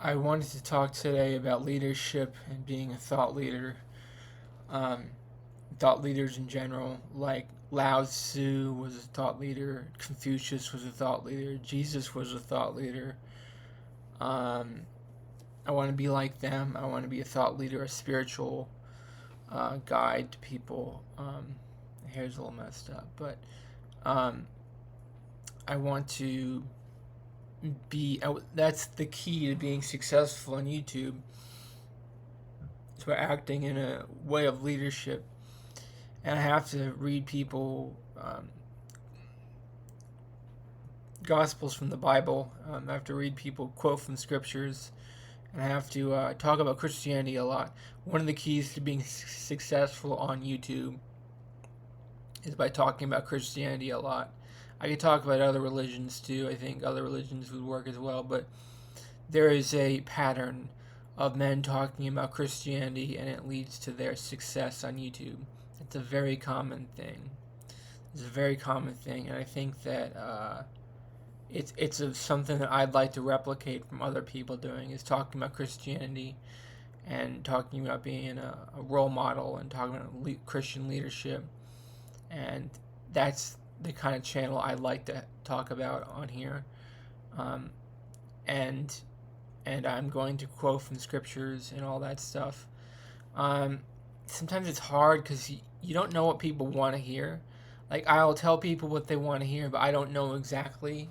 I wanted to talk today about leadership and being a thought leader. Um, Thought leaders in general, like Lao Tzu was a thought leader, Confucius was a thought leader, Jesus was a thought leader. Um, I want to be like them. I want to be a thought leader, a spiritual guide to people. My hair's a little messed up, but um, I want to that's the key to being successful on YouTube. So acting in a way of leadership, and I have to read people gospels from the Bible. I have to read people quote from scriptures, and I have to talk about Christianity a lot. One of the keys to being successful on YouTube is by talking about Christianity a lot. I could talk about other religions too. I think other religions would work as well, but there is a pattern of men talking about Christianity, and it leads to their success on YouTube. It's a very common thing. It's a very common thing, and I think that it's something that I'd like to replicate from other people doing, is talking about Christianity and talking about being a role model and talking about Christian leadership, and that's the kind of channel I like to talk about on here. Um, and I'm going to quote from scriptures and all that stuff. Um, Sometimes it's hard because you don't know what people want to hear. Like, I'll tell people what they want to hear, but I don't know exactly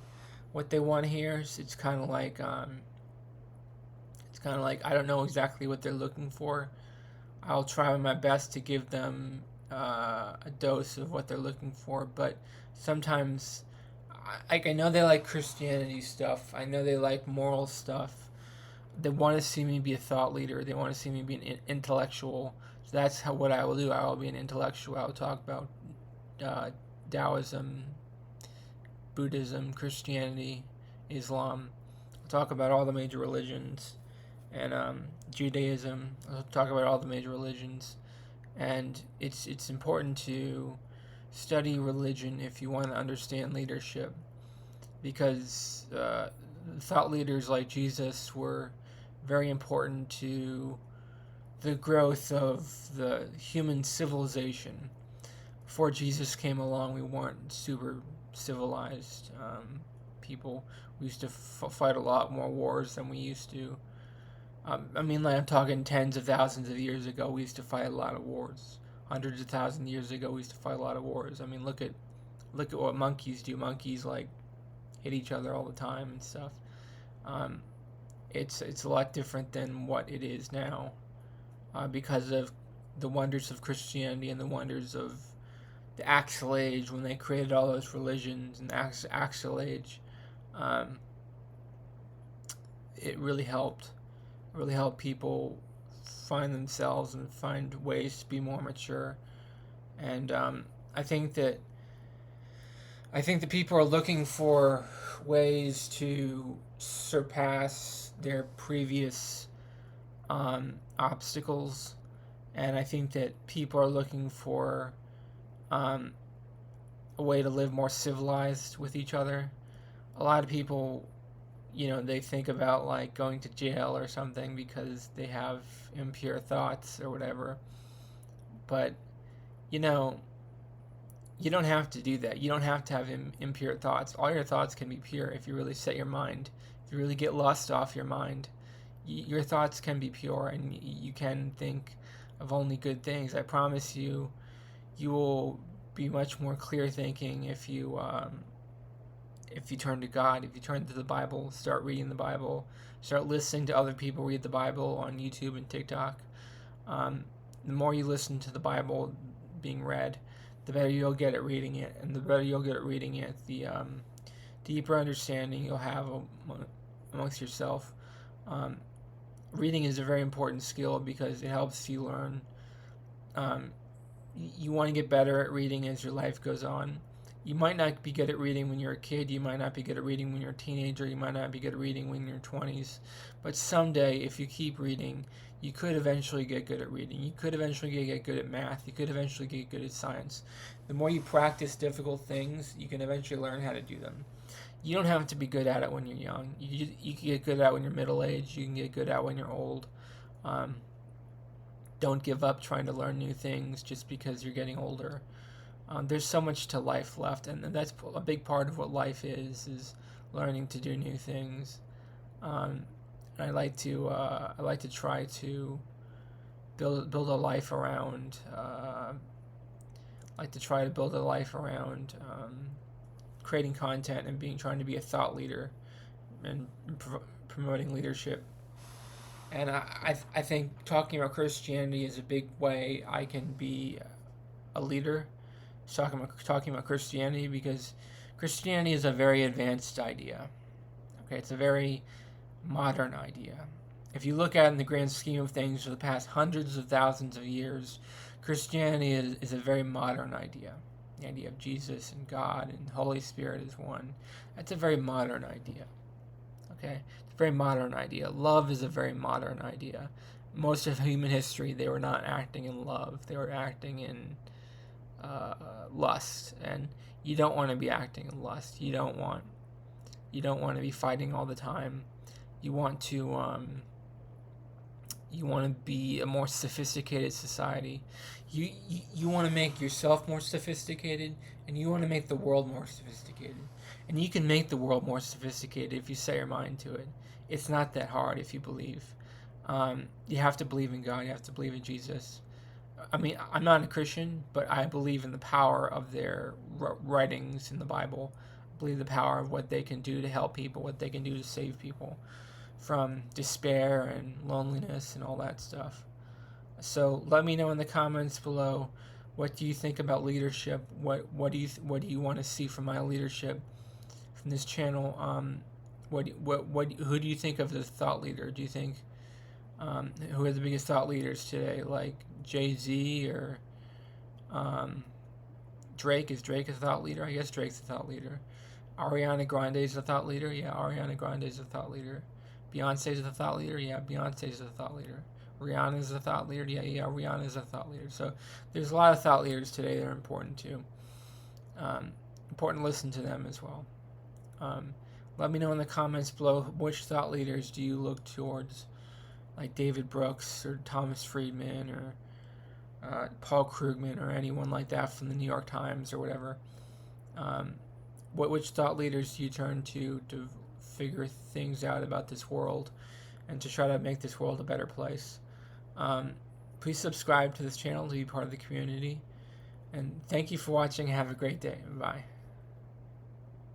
what they want to hear. So it's kind of like I don't know exactly what they're looking for. I'll try my best to give them a dose of what they're looking for, but sometimes, I know they like Christianity stuff. I know they like moral stuff. They want to see me be a thought leader. They want to see me be an intellectual. So that's what I will do. I will be an intellectual. I will talk about uh, Taoism, Buddhism, Christianity, Islam. I'll talk about all the major religions, and Judaism. I'll talk about all the major religions, and it's important to study religion if you want to understand leadership, because thought leaders like Jesus were very important to the growth of the human civilization. Before Jesus came along, we weren't super civilized people. We used to fight a lot more wars than we used to. Like, I'm talking tens of thousands of years ago. We used to fight a lot of wars. Hundreds of thousands of years ago, we used to fight a lot of wars. Look at what monkeys do. Monkeys like hit each other all the time and stuff. Um, it's a lot different than what it is now, because of the wonders of Christianity and the wonders of the Axle Age, when they created all those religions. And the Axle Age, um, it really helped people find themselves and find ways to be more mature. And I think that people are looking for ways to surpass their previous obstacles, and I think that people are looking for um, a way to live more civilized with each other. A lot of people, they think about like going to jail or something because they have impure thoughts or whatever. But you know, you don't have to do that. You don't have to have impure thoughts. All your thoughts can be pure if you really set your mind. If you really get lust off your mind, your thoughts can be pure, and you can think of only good things. I promise you, you will be much more clear thinking if you turn to God, if you turn to the Bible, start reading the Bible, start listening to other people read the Bible on YouTube and TikTok. The more you listen to the Bible being read, the better you'll get at reading it, and the better you'll get at reading it, the deeper understanding you'll have amongst yourself. Um, Reading is a very important skill because it helps you learn. Um, you want to get better at reading as your life goes on. You might not be good at reading when you're a kid. You might not be good at reading when you're a teenager. You might not be good at reading when you're 20s. But someday, if you keep reading, you could eventually get good at reading. You could eventually get good at math. You could eventually get good at science. The more you practice difficult things, you can eventually learn how to do them. You don't have to be good at it when you're young. You can get good at it when you're middle aged. You can get good at it when you're old. Um, don't give up trying to learn new things just because you're getting older. There's so much to life left, and that's a big part of what life is learning to do new things. Um, and I like to try to build a life around. Like to try to build a life around creating content and trying to be a thought leader and promoting leadership. And I think talking about Christianity is a big way I can be a leader. Talking about Christianity, because Christianity is a very advanced idea. Okay, it's a very modern idea. If you look at it in the grand scheme of things for the past hundreds of thousands of years, Christianity is a very modern idea. The idea of Jesus and God and the Holy Spirit is one. That's a very modern idea. Okay? It's a very modern idea. Love is a very modern idea. Most of human history, they were not acting in love. They were acting in lust. And you don't want to be acting in lust. You don't want to be fighting all the time. You want to be a more sophisticated society. You want to make yourself more sophisticated, and you want to make the world more sophisticated. And you can make the world more sophisticated if you set your mind to it. It's not that hard if you believe. You have to believe in God. You have to believe in Jesus. I mean, I'm not a Christian, but I believe in the power of their writings in the Bible. I believe the power of what they can do to help people, what they can do to save people from despair and loneliness and all that stuff. So let me know in the comments below, what do you think about leadership? What do you want to see from my leadership from this channel? Who do you think of as a thought leader? Do you think who are the biggest thought leaders today, like Jay-Z or Drake? Is Drake a thought leader? I guess Drake's a thought leader. Ariana Grande is a thought leader. Yeah, Ariana Grande is a thought leader. Beyonce's a thought leader. Yeah, Beyonce's a thought leader. Rihanna's a thought leader. Yeah, Rihanna's a thought leader. So there's a lot of thought leaders today that are important too. Important to listen to them as well. Let me know in the comments below, which thought leaders do you look towards, like David Brooks or Thomas Friedman or Paul Krugman or anyone like that from the New York Times or whatever. Which thought leaders do you turn to figure things out about this world and to try to make this world a better place? Please subscribe to this channel to be part of the community. And thank you for watching. Have a great day. Bye.